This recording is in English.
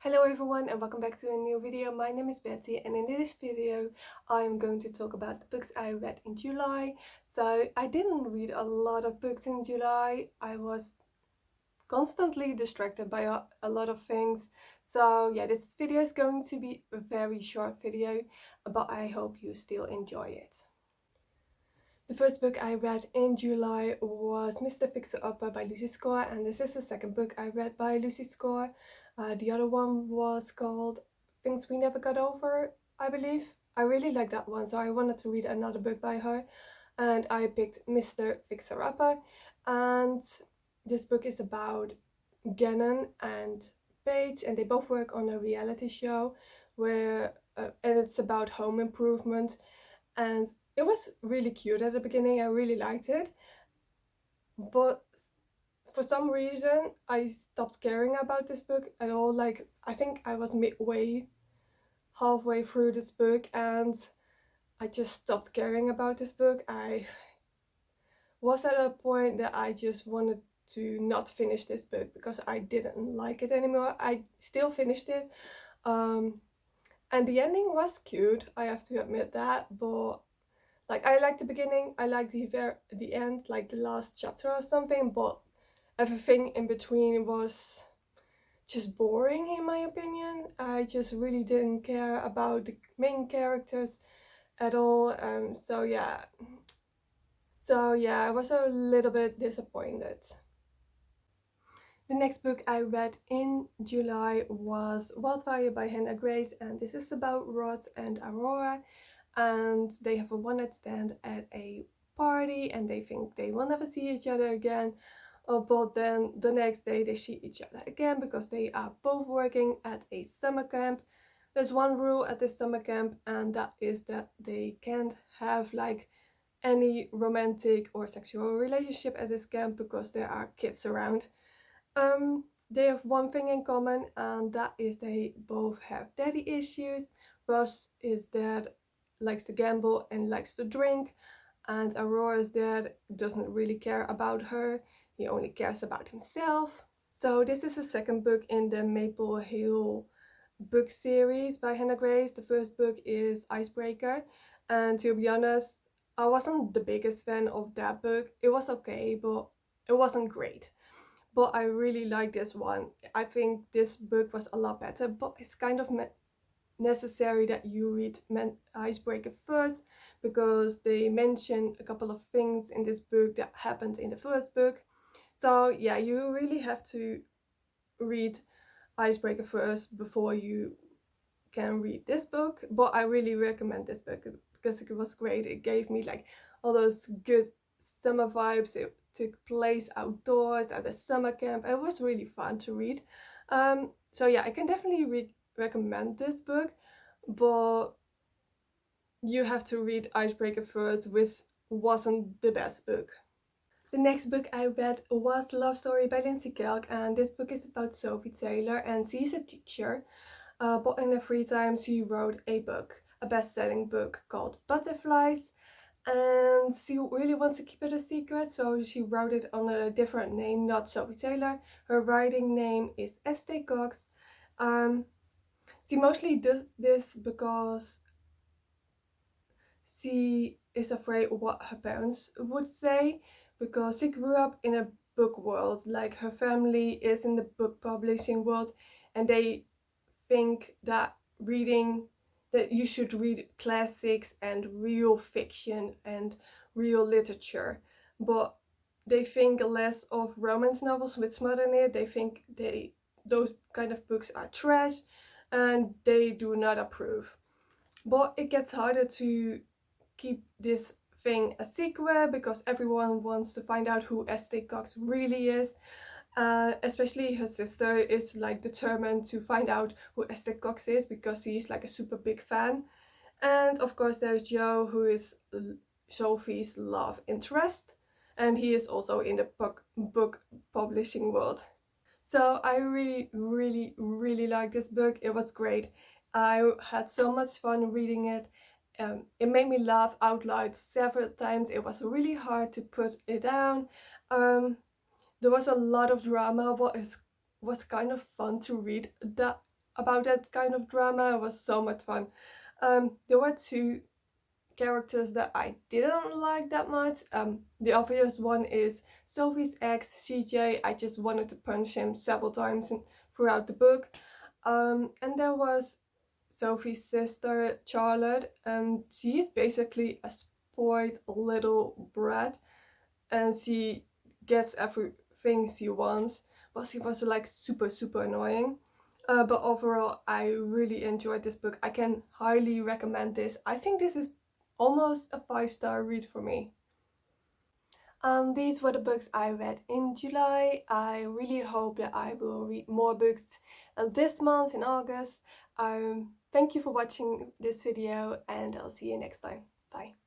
Hello everyone and welcome back to a new video. My name is Betty and in this video I'm going to talk about the books I read in July. So I didn't read a lot of books in July. I was constantly distracted by a lot of things. So yeah, this video is going to be a very short video, but I hope you still enjoy it. The first book I read in July was Mr. Fixer-Upper by Lucy Score, and this is the second book I read by Lucy Score. The other one was called Things We Never Got Over, I believe. I really like that one, so I wanted to read another book by her, and I picked Mr. Fixer-Upper. And this book is about Gannon and Paige, and they both work on a reality show where and it's about home improvement. And it was really cute at the beginning. I really liked it, but for some reason I stopped caring about this book at all. Like, I think I was halfway through this book and I just stopped caring about this book. I was at a point that I just wanted to not finish this book because I didn't like it anymore. I still finished it, and the ending was cute, I have to admit that, but like, I liked the beginning, I liked the end, like the last chapter or something, but everything in between was just boring in my opinion. I just really didn't care about the main characters at all. So yeah, I was a little bit disappointed. The next book I read in July was Wildfire by Hannah Grace, and this is about Rod and Aurora, and they have a one-night stand at a party and they think they will never see each other again. But then the next day they see each other again because they are both working at a summer camp. There's one rule at this summer camp, and that is that they can't have like any romantic or sexual relationship at this camp because there are kids around. They have one thing in common, and that is they both have daddy issues. Ross is dad likes to gamble and likes to drink, and Aurora's dad doesn't really care about her. He only cares about himself. So this is the second book in the Maple Hill book series by Hannah Grace. The first book is Icebreaker, and to be honest, I wasn't the biggest fan of that book. It was okay, but it wasn't great. But I really like this one. I think this book was a lot better, but it's kind of necessary that you read Icebreaker first because they mention a couple of things in this book that happened in the first book. So yeah, you really have to read Icebreaker first before you can read this book. But I really recommend this book because it was great. It gave me like all those good summer vibes. It took place outdoors at a summer camp. It was really fun to read. So yeah, I can definitely recommend this book, but you have to read Icebreaker first, which wasn't the best book. The next book I read was Love Story by Lindsay Kelk, and this book is about Sophie Taylor, and she's a teacher, but in her free time she wrote a book, a best-selling book called Butterflies, and she really wants to keep it a secret, so she wrote it on a different name, not Sophie Taylor. Her writing name is Estee Cox. She mostly does this because she is afraid of what her parents would say, because she grew up in a book world. Like, her family is in the book publishing world, and they think that you should read classics and real fiction and real literature, but they think less of romance novels with smut in it. They think those kind of books are trash and they do not approve. But it gets harder to keep this thing a secret because everyone wants to find out who Estee Cox really is. Especially her sister is like determined to find out who Estee Cox is because she's like a super big fan. And of course there's Joe, who is Sophie's love interest, and he is also in the book publishing world. So I really like this book. It was great. I had so much fun reading it. It made me laugh out loud several times. It was really hard to put it down. There was a lot of drama, but it was kind of fun to read that about that kind of drama. It was so much fun. There were two characters that I didn't like that much. The obvious one is Sophie's ex, CJ. I just wanted to punch him several times throughout the book. And there was Sophie's sister, Charlotte. She is basically a spoiled little brat, and she gets everything she wants, but she was like super annoying. But overall, I really enjoyed this book. I can highly recommend this. I think this is almost a 5-star read for me. These were the books I read in July. I really hope that I will read more books this month in August. Thank you for watching this video, and I'll see you next time. Bye.